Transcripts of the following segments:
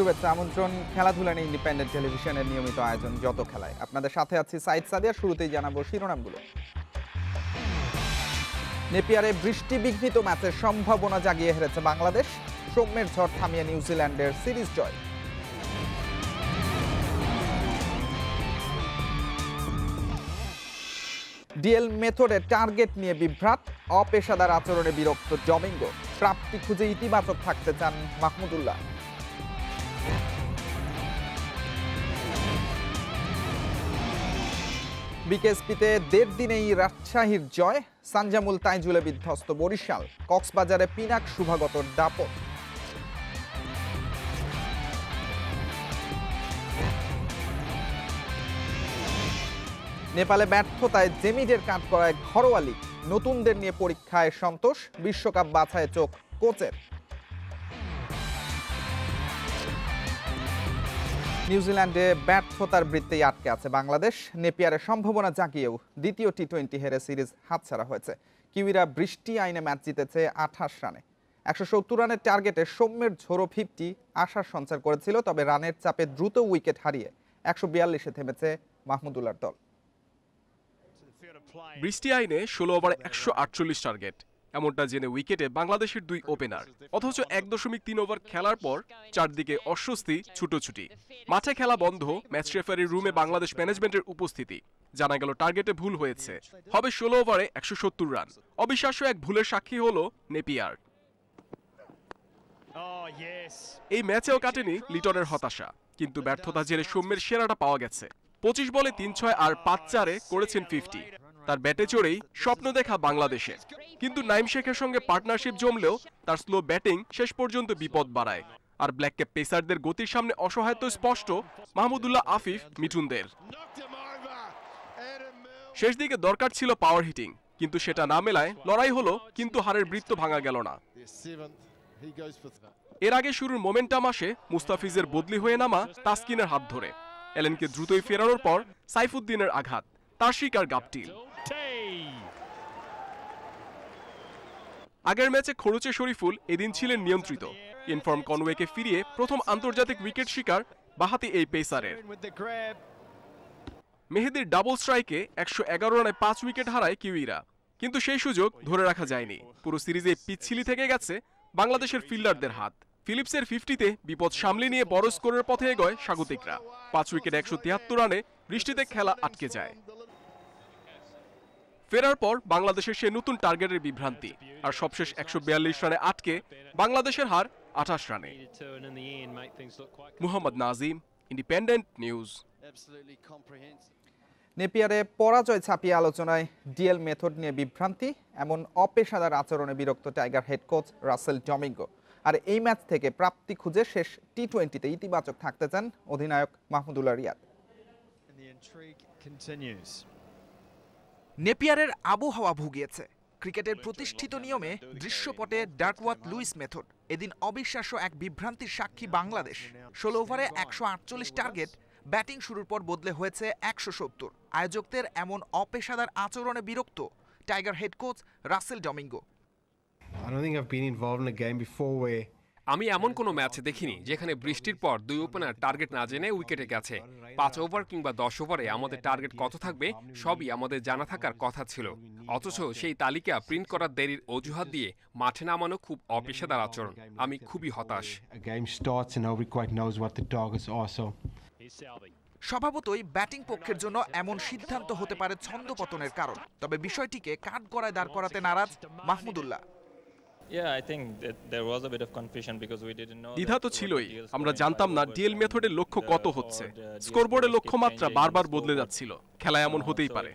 শুভেচ্ছা আমন্ত্রণ খেলাধুলা নিয়ে ইন্ডিপেন্ডেন্ট টেলিভিশনের নিয়মিত আয়োজন যত খেলায় আপনাদের সাথে আছি সাইদ সাদিয়া। শুরুতেই জানাবো শিরোনামগুলো। নেপিয়ারে বৃষ্টি বিঘ্নিত ম্যাচের সম্ভাবনা জাগিয়ে হেরেছে বাংলাদেশ। সৌম্যের ঝড় থামিয়ে নিউজিল্যান্ডের সিরিজ জয়। ডিএল মেথডে টার্গেট নিয়ে বিভ্রাট, অপেশাদার আচরণে বিরক্ত ডমিঙ্গো। প্রাপ্তি খুঁজে ইতিবাচক থাকতে চান মাহমুদুল্লাহ। বিকেএসপিতে ১.৫ দিনেই রাজশাহীর জয়। সানজামুল তাইজুলে বিধ্বস্ত বরিশাল। কক্সবাজারে পিনাক শুভাগতর দাপট। নেপালে ব্যর্থতায় জেমিডের কাঠগড়ায় ঘরোয়া লিগ। নতুনদের নিয়ে পরীক্ষায় সন্তোষ। বিশ্বকাপ বাছায় চোখ কোচের। নিউজিল্যান্ডে ব্যর্থতার বৃত্তেই আটকে আছে বাংলাদেশ। নেপিয়ারের সম্ভাবনা জাগিয়েও দ্বিতীয় টি-20 হেরে সিরিজ হাতছাড়া হয়েছে। কিউইরা বৃষ্টি আইনে ম্যাচ জিতেছে 28 রানে। 170 রানের টার্গেটে সৌম্যের ঝোড়ো 50 আশার সঞ্চার করেছিল, তবে রানের চাপে দ্রুত উইকেট হারিয়ে 142-এ থেমেছে মাহমুদুল্লাহর দল। বৃষ্টি আইনে 16 ওভারে 148 টার্গেট, এমনটা জেনে উইকেটে বাংলাদেশের দুই ওপেনার। অথচ 1.3 ওভার খেলার পর চারদিকে অস্বস্তি, ছুটোছুটি। মাঠে খেলা বন্ধ। ম্যাচ রেফারির রুমে বাংলাদেশ ম্যানেজমেন্টের উপস্থিতি। জানা গেল টার্গেটে ভুল হয়েছে, হবে 16 ওভারে 170 রান। অবিশ্বাস্য এক ভুলের সাক্ষী হলো নেপিয়ার। এই ম্যাচেও কাটেনি লিটনের হতাশা, কিন্তু ব্যর্থতা জেরে সৌম্যের সেরাটা পাওয়া গেছে। 25 বলে 3-6 আর 5-4-এ করেছেন 50। তার ব্যাটে চড়েই স্বপ্ন দেখা বাংলাদেশে, কিন্তু নাইম শেখের সঙ্গে পার্টনারশিপ জমলেও তার স্লো ব্যাটিং শেষ পর্যন্ত বিপদ বাড়ায়। আর ব্ল্যাক ক্যাপ পেসারদের গতির সামনে অসহায় তো স্পষ্ট মাহমুদুল্লাহ, আফিফ, মিঠুনদের। শেষ দিকে দরকার ছিল পাওয়ার হিটিং, কিন্তু সেটা না মেলায় লড়াই হলো, কিন্তু হারের বৃত্ত ভাঙা গেল না। এর আগে শুরুর মোমেন্টাম আসে মুস্তাফিজের বদলি হয়ে নামা তাসকিনের হাত ধরে। এলেনকে দ্রুতই ফেরানোর পর সাইফুদ্দিনের আঘাত, তার শিকার গাপটিল। আগের ম্যাচে খরুচে শরীফুল এদিন ছিলেন নিয়ন্ত্রিত। ইনফর্ম কনওয়েকে ফিরিয়ে প্রথম আন্তর্জাতিক উইকেট শিকার বাহাতি এই পেসারের। মেহেদির ডাবল স্ট্রাইকে 111 রানে 5 উইকেট হারায় কিউইরা, কিন্তু সেই সুযোগ ধরে রাখা যায়নি। পুরো সিরিজে পিচ্ছিলি থেকে গেছে বাংলাদেশের ফিল্ডারদের হাত। ফিলিপসের 50-তে বিপদ সামলে নিয়ে বড় স্কোরের পথে এগোয় স্বাগতিকরা। 5 উইকেট 173 রানে বৃষ্টিতে খেলা আটকে যায়। ফেরার পর বাংলাদেশের সে নতুন টার্গেটের বিভ্রান্তি, আর সবশেষ 142 রানে আটকে বাংলাদেশের হার 28 রানে। Muhammad Nazim, Independent News. নেপিয়ারে পরাজয় ছাপিয়ে আলোচনায় ডিএল মেথড নিয়ে বিভ্রান্তি, এমন অপেশাদার আচরণে বিরক্ত tiger head coach Russell Domingo. আর এই ম্যাচ থেকে প্রাপ্তি খুঁজে শেষ টি-20তে ইতিবাচক থাকতে চান অধিনায়ক মাহমুদুল্লাহ রিয়াদ। নেপিয়ারের আবহাওয়া ভুগিয়েছে। ক্রিকেটের প্রতিষ্ঠিত নিয়মে দৃশ্যপটে ডার্কওয়াথ লুইস মেথড। এদিন অবিশ্বাস্য এক বিভ্রান্তির সাক্ষী বাংলাদেশ। 16 ওভারে 148 টার্গেট, ব্যাটিং শুরুর পর বদলে হয়েছে 170। আয়োজকদের এমন অপেশাদার আচরণে বিরক্ত tiger head coach Russell Domingo. আমি এমন কোনো ম্যাচ দেখিনি যেখানে বৃষ্টির পর দুই ওপেনার টার্গেট না জেনে উইকেটে গেছে। 5 ওভার কিংবা 10 ওভারে আমাদের টার্গেট কত থাকবে সবই আমাদের জানা থাকার কথা ছিল, অথচ সেই তালিকা প্রিন্ট করার দেরির অজুহাত দিয়ে মাঠে নামানো খুব অপেশাদার আচরণ। আমি খুবই হতাশ। স্বভাবতই ব্যাটিং পক্ষের জন্য এমন সিদ্ধান্ত হতে পারে ছন্দপতনের কারণ, তবে বিষয়টিকে কাঠগড়ায় দাঁড় করাতে নারাজ মাহমুদুল্লাহ। দ্বিধা তো ছিলই। আমরা জানতাম না ডিএল মেথডের লক্ষ্য কত হচ্ছে। স্কোরবোর্ডের লক্ষ্যমাত্রা বারবার বদলে যাচ্ছিল। খেলায় এমন হতেই পারে।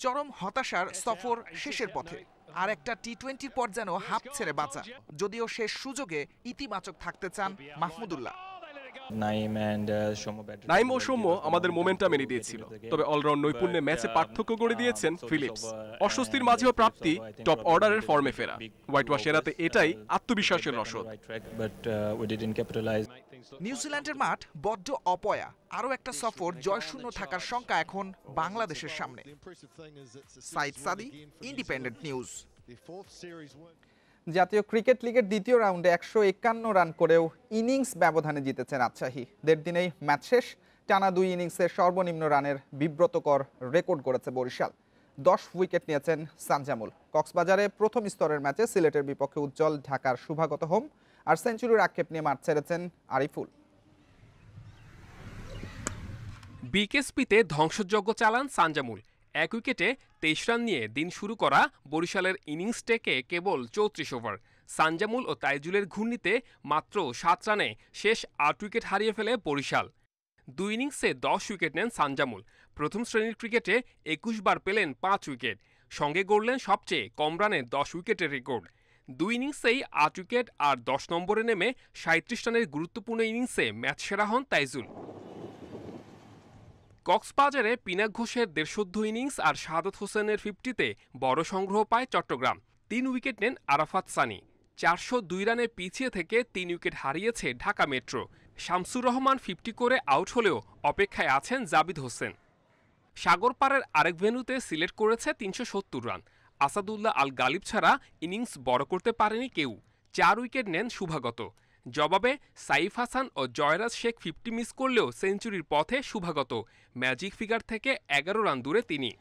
চরম হতাশার সফর শেষের পথে। আর একটা টি-20 পর যেন হাফ ছেড়ে বাঁচা, যদিও শেষ সুযোগে ইতিবাচক থাকতে চান মাহমুদুল্লাহ। নাইম ও সৌম্য আমাদের মোমেন্টাম এনে দিয়েছিল, তবে অলরাউন্ড নৈপুণ্যে ম্যাচে পার্থক্য করে দিয়েছেন ফিলিপস। অস্বস্তির মাঝেও প্রাপ্তি, টপ অর্ডারের ফর্মে ফেরা। হোয়াইট ওয়াশ এড়াতে এটাই আত্মবিশ্বাসের রসদ। নিউজিল্যান্ডের মাঠ বড্ড অপয়া। আরও একটা সফর জয়শূন্য থাকার শঙ্কা এখন বাংলাদেশের সামনে। সাইদ সাদি, ইন্ডিপেন্ডেন্ট নিউজ। জাতীয় ক্রিকেট লিগের দ্বিতীয় রাউন্ডে 151 রান করেও ইনিংস ব্যবধানে জিতেছে রাজশাহী। 1.5 দিনেই ম্যাচ শেষ। টানা 2 ইনিংসে সর্বনিম্ন রানের বিব্রতকর রেকর্ড গড়েছে বরিশাল। 10 উইকেট নিয়েছেন সানজামুল। কক্সবাজারে প্রথম স্তরের ম্যাচে সিলেটের বিপক্ষে উজ্জ্বল, ঢাকার শুভাগত হোম আর সেঞ্চুরির আক্ষেপ নিয়ে মাঠ ছেড়েছেন আরিফুল। বিকেএসপিতে ধ্বংসযজ্ঞ চালান সানজামুল। 1 উইকেটে 23 রান নিয়ে দিন শুরু করা বরিশালের ইনিংস টেকে কেবল 34 ওভার। সানজামুল ও তাইজুলের ঘূর্ণিতে মাত্র 7 রানে শেষ 8 উইকেট হারিয়ে ফেলে বরিশাল। 2 ইনিংসে 10 উইকেট নেন সানজামুল। প্রথম শ্রেণীর ক্রিকেটে 21 বার পেলেন 5 উইকেট, সঙ্গে গড়লেন সবচেয়ে কম রানে 10 উইকেটের রেকর্ড। 2 ইনিংসেই 8 উইকেট আর 10 নম্বরে নেমে 37 রানের গুরুত্বপূর্ণ ইনিংসে ম্যাচ সেরা হন তাইজুল। কক্সবাজারে পিনাক ঘোষের 150 ইনিংস আর শাহাদত হোসেনের 50-তে বড় সংগ্রহ পায় চট্টগ্রাম। 3 উইকেট নেন আরাফাত সানি। 402 রানে পিছিয়ে থেকে 3 উইকেট হারিয়েছে ঢাকা মেট্রো। শামসুর রহমান 50 করে আউট হলেও অপেক্ষায় আছেন জাবিদ হোসেন। সাগরপাড়ের আরেক ভেন্যুতে সিলেট করেছে 370 রান। আসাদুল্লাহ আল গালিব ছাড়া ইনিংস বড় করতে পারেনি কেউ। 4 উইকেট নেন শুভাগত। জবাবে সাইফ হাসান ও জয়রাজ শেখ 50 মিস করলেও সেঞ্চুরির পথে শুভাগত। ম্যাজিক ফিগার থেকে 11 রান দূরে তিনি।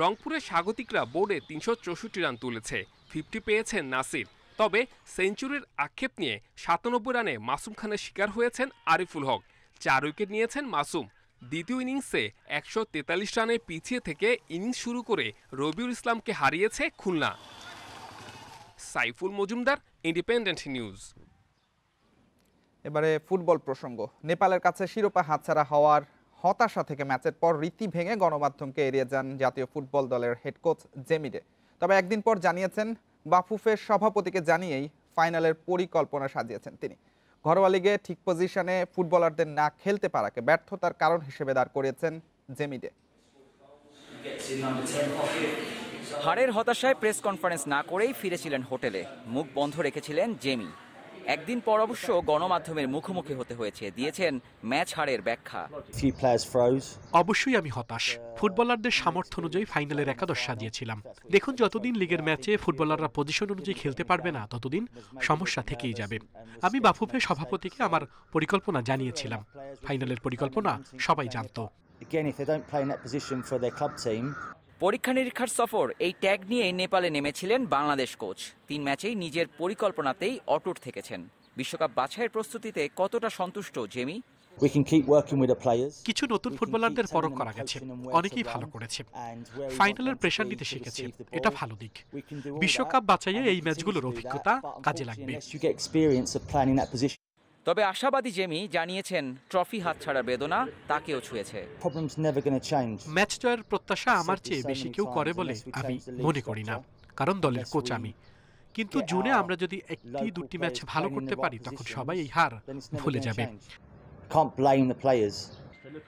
রংপুরে স্বাগতিকরা বোর্ডে 364 রান তুলেছে। 50 পেয়েছেন নাসির। তবে সেঞ্চুরির আক্ষেপ নিয়ে 97 রানে মাসুম খানের শিকার হয়েছেন আরিফুল হক। 4 উইকেট নিয়েছেন মাসুম। দ্বিতীয় ইনিংসে 143 রানে পিছিয়ে থেকে ইনিংস শুরু করে রবিউল ইসলামকে হারিয়েছে খুলনা। Saiful Majumdar, Independent News. এবারে ফুটবল প্রসঙ্গ। নেপালের কাছে শিরোপা হাতছাড়া হওয়ার হতাশা থেকে ম্যাচের পর রীতি ভেঙে গণমাধ্যমকে এড়িয়ে যান জাতীয় ফুটবল দলের হেড কোচ জেমিডে। তবে একদিন পর জানিয়েছেন বাফুফের সভাপতিকে জানিয়েই ফাইনালের পরিকল্পনা সাজিয়েছেন তিনি। ঘরোয়া লিগে ঠিক পজিশনে ফুটবলারদের না খেলতে পারাকে ব্যর্থতার কারণ হিসেবে দাঁড় করিয়েছেন জেমিডে। হারের হতাশায় প্রেস কনফারেন্স না করেই ফিরেছিলেন হোটেলে। মুখ বন্ধ রেখেছিলেন জেমি। একদিন পর অবশ্য গণমাধ্যমের মুখোমুখি হতে হয়েছে, দিয়েছেন ম্যাচ হারের ব্যাখ্যা। অবশ্যই আমি হতাশ। ফুটবলারদের সামর্থ্য অনুযায়ী ফাইনালের একাদশ সাজিয়েছিলাম। দেখুন, যতদিন লিগের ম্যাচে ফুটবলাররা পজিশন অনুযায়ী খেলতে পারবে না, ততদিন সমস্যা থেকেই যাবে। আমি বাফুফের সভাপতিকে আমার পরিকল্পনা জানিয়েছিলাম। ফাইনালের পরিকল্পনা সবাই জানতো। পরীক্ষা নিরীক্ষার সফর, এই ট্যাগ নিয়ে নেপালে নেমেছিলেন বাংলাদেশ কোচ। 3 ম্যাচেই নিজের পরিকল্পনাতেই অটুট থেকেছেন। বিশ্বকাপ বাছাইয়ের প্রস্তুতিতে কতটা সন্তুষ্ট জেমি? কিছু নতুন ফুটবলারদের পরখ করা গেছে, অনেকেই ভালো করেছে। ফাইনালের প্রেসার নিতে শিখেছে, এটা ভালো দিক। বিশ্বকাপ বাছাইয়ে এই ম্যাচগুলোর অভিজ্ঞতা কাজে লাগবে। তবে আশাবাদী জেমি জানিয়েছেন ট্রফি হাতছাড়ার বেদনা তাকেও ছুঁয়েছে। ম্যাচ জয়ের প্রত্যাশা আমার চেয়ে বেশি কেউ করে বলে আমি মনে করি না, কারণ দলের কোচ আমি। কিন্তু জুনে আমরা যদি 1-2টি ম্যাচ ভালো করতে পারি, তখন সবাই এই হার ভুলে যাবে।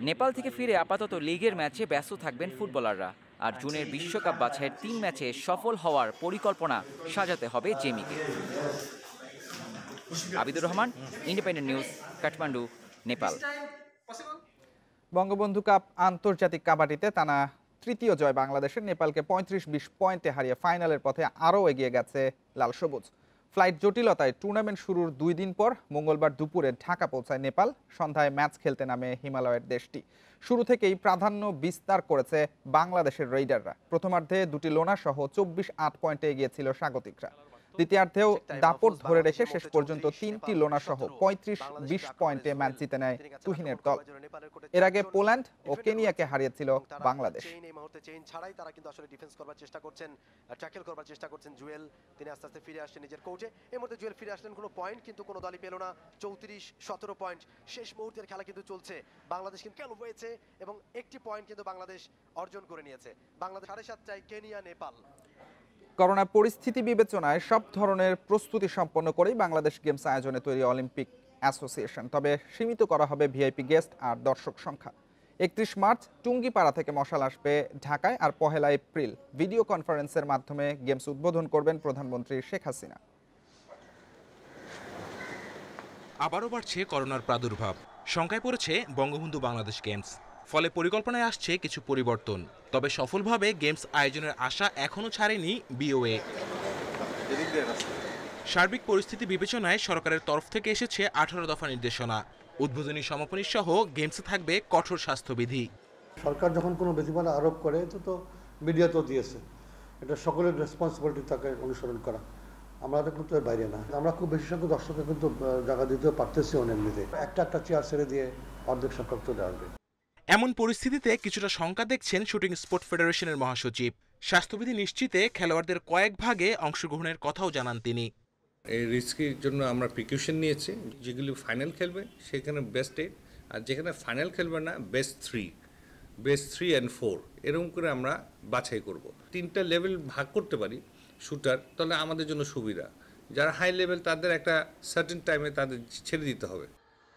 নেপাল থেকে ফিরে আপাতত লিগের ম্যাচে ব্যস্ত থাকবেন ফুটবলাররা। আর জুনের বিশ্বকাপ বাছাইয়ের 3 ম্যাচে সফল হওয়ার পরিকল্পনা সাজাতে হবে জেমিকে। Abidur Rahman, Independent News, Kathmandu, Nepal. Bangabandhu cup আন্তর্জাতিক কাবাডিতে টানা তৃতীয় জয় বাংলাদেশের। নেপালকে 35-20 পয়েন্টে হারিয়ে ফাইনালের পথে আরও এগিয়ে গেছে লাল সবুজ। ফ্লাইট জটিলতায় টুর্নামেন্ট শুরুর 2 দিন পর মঙ্গলবার দুপুরে ঢাকা পৌঁছায় নেপাল। সন্ধ্যায় ম্যাচ খেলতে নামে হিমালয়ের দেশটি। শুরু থেকেই প্রাধান্য বিস্তার করেছে বাংলাদেশের রেইডাররা। প্রথমার্ধে 2টি লোনা সহ 24-8 পয়েন্টে এগিয়েছিল স্বাগতিকরা। দ্বিতীয়ার্ধেও দাপট ধরে রেখে শেষ পর্যন্ত 3টি লোনা সহ 35-20 পয়েন্টে ম্যাচ জিতে নেয় তুহিনের দল। এর আগে পোল্যান্ড ও কেনিয়াকে হারিয়েছিল বাংলাদেশ। তারা কিন্তু আসলে ডিফেন্স করবার চেষ্টা করছেন, ট্যাকেল করবার চেষ্টা করছেন জুয়েল। তিনি আস্তে আস্তে ফিরে আসছেন নিজের কোচে। এর মধ্যে জুয়েল ফিরে আসলেন, কোনো পয়েন্ট কিন্তু কোনো দলই পেল না। 34-17 পয়েন্ট। শেষ মুহূর্তের খেলা কিন্তু চলছে। বাংলাদেশ কিন্তু খেলা হয়েছে এবং একটি পয়েন্ট কিন্তু বাংলাদেশ অর্জন করে নিয়েছে। বাংলাদেশ 7:30টায় কেনিয়া নেপাল। করোনা পরিস্থিতি বিবেচনায় সব ধরনের প্রস্তুতি সম্পন্ন করেই বাংলাদেশ গেমস আয়োজনে তৈরি অলিম্পিক অ্যাসোসিয়েশন। তবে সীমিত করা হবে ভিআইপি গেস্ট আর দর্শক সংখ্যা। 31 মার্চ টুঙ্গিপাড়া থেকে মশাল আসবে ঢাকায়, আর 1 এপ্রিল ভিডিও কনফারেন্সের মাধ্যমে গেমস উদ্বোধন করবেন প্রধানমন্ত্রী শেখ হাসিনা। আবারও বাড়ছে করোনার প্রাদুর্ভাব। শঙ্কায় পড়েছে বঙ্গবন্ধু বাংলাদেশ গেমস। ফলে পরিকল্পনায় আসছে কিছু পরিবর্তন। তবে সফলভাবে গেমস আয়োজনের আশা এখনও ছাড়েনি বিওএ। সার্বিক পরিস্থিতি বিবেচনায় সরকারের তরফ থেকে এসেছে 18 দফা নির্দেশনা। উদ্বোধনী সমাপনী সহ গেমসে থাকবে কঠোর স্বাস্থ্যবিধি। সরকার যখন কোনো বিধিমালা আরোপ করে তো মিডিয়া তো দিয়েছে, এটা সকলের রেসপন্সিবিলিটি তাকে অনুসরণ করা। আমরা তো কিন্তু এর বাইরে না। আমরা খুব বেশি সংখ্যক দর্শককে কিন্তু জায়গা দিতেও পারতেছি এমনিতে। একটা চেয়ার ছেড়ে দিয়ে অর্ধেক সংখ্যক চলে আসবে। এমন পরিস্থিতিতে কিছুটা শঙ্কা দেখছেন শুটিং স্পোর্ট ফেডারেশনের মহাসচিব। স্বাস্থ্যবিধি নিশ্চিতে খেলোয়াড়দের কয়েক ভাগে অংশগ্রহণের কথাও জানান তিনি। এই রিস্কের জন্য আমরা প্রিকশন নিয়েছি। যেগুলি ফাইনাল খেলবে সেখানে বেস্ট 8, আর যেখানে ফাইনাল খেলবে না বেস্ট 3 and 4 এরকম করে আমরা বাছাই করব। 3টা লেভেল ভাগ করতে পারি শুটার, তাহলে আমাদের জন্য সুবিধা। যারা হাই লেভেল তাদের একটা সার্টেন টাইমে তাদের ছেড়ে দিতে হবে।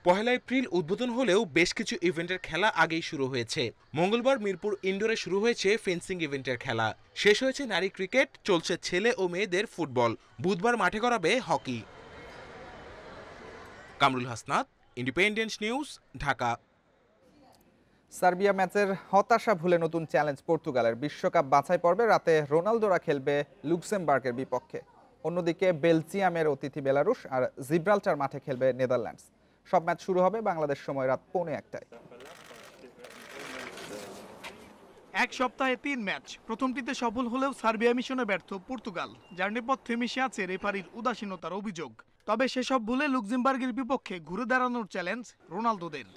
1 এপ্রিল উদ্বোধন হলেও বেশ কিছু ইভেন্টের খেলা আগেই শুরু হয়েছে। মঙ্গলবার মিরপুর ইনডোরে শুরু হয়েছে ফেন্সিং ইভেন্টের খেলা, শেষ হয়েছে নারী ক্রিকেট, চলছে ছেলে ও মেয়েদের ফুটবল, বুধবার মাঠে গড়াবে hockey. Kamrul Hasnat, Independent News, Dhaka. Serbia ম্যাচের হতাশা ভুলে নতুন চ্যালেঞ্জ পর্তুগালের। বিশ্বকাপ বাছাই পর্বে রাতে রোনালদোরা খেলবে লুক্সেমবার্গের বিপক্ষে। অন্যদিকে বেলজিয়ামের অতিথি বেলারুশ আর জিব্রাল্টার মাঠে খেলবে নেদারল্যান্ডস। সব ম্যাচ শুরু হবে বাংলাদেশ সময় রাত 1:45টায়। এক সপ্তাহে 3 ম্যাচ, প্রথমটিতে সফল হলেও সার্বিয়া মিশনে ব্যর্থ পর্তুগাল। জার্নিপথে মিশে আছে রেফারির উদাসীনতার অভিযোগ। তবে সেসব ভুলে লুক্সেমবার্গের বিপক্ষে ঘুরে দাঁড়ানোর চ্যালেঞ্জ রোনালদোদের।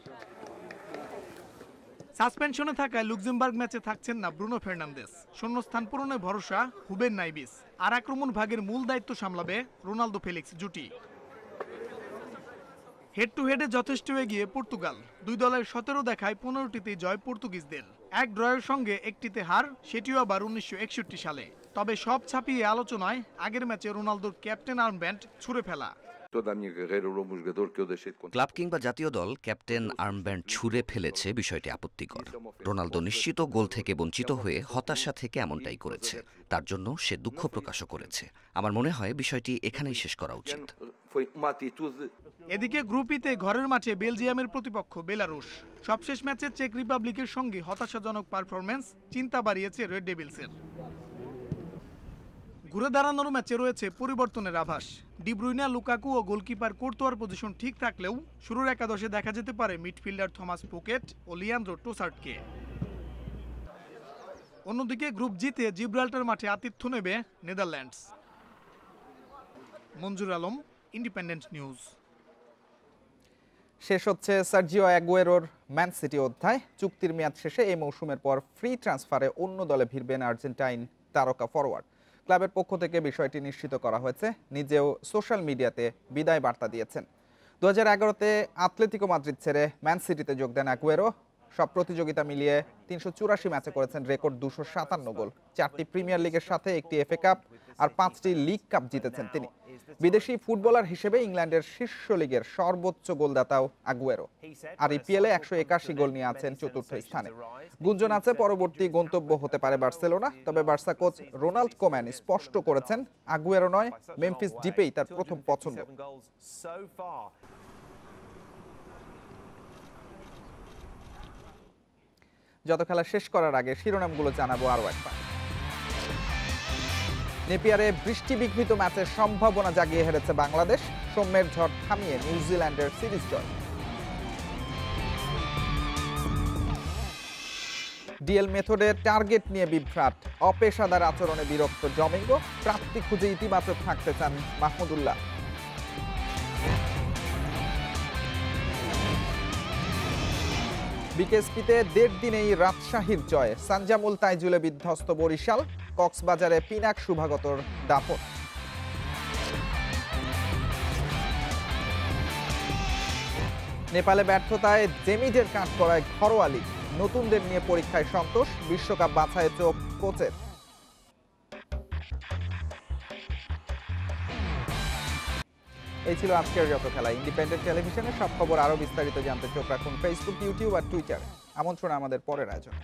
সাসপেনশনে থাকায় লুক্সেমবার্গ ম্যাচে থাকছেন না ব্রুনো ফার্নান্দেস। শূন্যস্থান পূরণে ভরসা হুবেন নাইবিস, আর আক্রমণ ভাগের মূল দায়িত্ব সামলাবে রোনালদো ফেলিক্স জুটি। হেড টু হেডে যথেষ্ট এগিয়ে পর্তুগাল। দুই দলের 17 দেখায় 15টিতেই জয় পর্তুগিজদের। এক ড্রয়ের সঙ্গে একটিতে হার, সেটিও আবার 1961 সালে। তবে সব ছাপিয়ে আলোচনায় আগের ম্যাচে রোনালদোর ক্যাপ্টেন আর্মব্যান্ড ছুঁড়ে ফেলা। ক্লাব কিংবা জাতীয় দল ক্যাপ্টেন আর্মব্যান্ড ছুঁড়ে ফেলেছে, বিষয়টি আপত্তিকর। রোনালদো নিশ্চিত গোল থেকে বঞ্চিত হয়ে হতাশা থেকে এমনটাই করেছে। তার জন্য সে দুঃখ প্রকাশও করেছে। আমার মনে হয় বিষয়টি এখানেই শেষ করা উচিত। এদিকে গ্রুপ ইতে ঘরের মাঠে বেলজিয়ামের প্রতিপক্ষ বেলারুশ। সবশেষ ম্যাচে চেক রিপাবলিকের সঙ্গে হতাশাজনক পারফরম্যান্স চিন্তা বাড়িয়েছে রেড ডেভিলসের। ঘুরে দাঁড়ানোর ম্যাচে রয়েছে পরিবর্তনের আভাস। ডি ব্রুইনা, লুকাকু ও গোলকিপার কোর্তোয়ার পজিশন ঠিক থাকলেও শুরুর একাদশে দেখা যেতে পারে মিডফিল্ডার থমাস পোকেট ও লিয়ান্দ্রো ট্রোসার্টকে। অন্যদিকে গ্রুপ জিতে জিব্রাল্টার মাঠে আতিথ্য নেবে নেদারল্যান্ডস। মঞ্জুর আলম, ইন্ডিপেন্ডেন্ট নিউজ। শেষ হচ্ছে সার্জিও অ্যাগুয়েরোর ম্যান সিটি অধ্যায়। চুক্তির মেয়াদ শেষে এই মৌসুমের পর ফ্রি ট্রান্সফারে অন্য দলে ভিড়বেন আর্জেন্টাইন তারকা ফরওয়ার্ড। ক্লাবের পক্ষ থেকে বিষয়টি নিশ্চিত করা হয়েছে। নিজেও সোশ্যাল মিডিয়াতে বিদায় বার্তা দিয়েছেন। 2011-তে আতলেতিকো মাদ্রিদ ছেড়ে ম্যান সিটিতে যোগ দেন অ্যাগুয়েরো। সব প্রতিযোগিতা মিলিয়ে 384 ম্যাচে করেছেন রেকর্ড 257 গোল। 4টি প্রিমিয়ার লিগের সাথে একটি এফএ কাপ আর 5টি লিগ কাপ জিতেছেন তিনি। বিদেশি ফুটবলার হিসেবে ইংল্যান্ডের শীর্ষ লিগের সর্বোচ্চ গোলদাতাও আগুয়েরো। আর ইপিএলে 181 গোল নিয়ে আছেন চতুর্থ স্থানে। গুঞ্জন আছে পরবর্তী গন্তব্য হতে পারে বার্সেলোনা। তবে বার্সা কোচ রোনাল্ড কোম্যান স্পষ্ট করেছেন আগুয়েরো নয়, মেমফিস ডিপেই তার প্রথম পছন্দ। যত খেলা শেষ করার আগে শিরোনামগুলো জানাবো আরও একবার। নেপিয়ারে বৃষ্টি বিঘ্নিত ম্যাচের সম্ভাবনা জাগিয়ে হেরেছে বাংলাদেশ। সৌম্যের ঝড় থামিয়ে নিউজিল্যান্ডের সিরিজ জয়। ডিএল মেথডে টার্গেট নিয়ে বিভ্রাট, অপেশাদার আচরণে বিরক্ত জমিঙ্গ। প্রাপ্তি খুঁজে ইতিবাচক থাকতে চান মাহমুদুল্লাহ। বিকেএসপিতে 1.5 দিনেই রাজশাহীর জয়। সানজামুল তাইজুলে বিধ্বস্ত বরিশাল। কক্সবাজারে পিনাক শুভাগতর দাপট। নেপালে ব্যর্থতায় জেমিডের কাঠগড়ায় ঘরোয়া লিগ। নতুনদের নিয়ে পরীক্ষায় সন্তোষ। বিশ্বকাপ বাছাইয়ে চোখ কোচের। এই ছিল আজকের যত খেলা। ইন্ডিপেন্ডেন্ট টেলিভিশনের সব খবর আরো বিস্তারিত জানতে চোখ রাখুন ফেসবুক, ইউটিউব আর টুইটারে। আমন্ত্রণ আমাদের পরের আয়োজনে।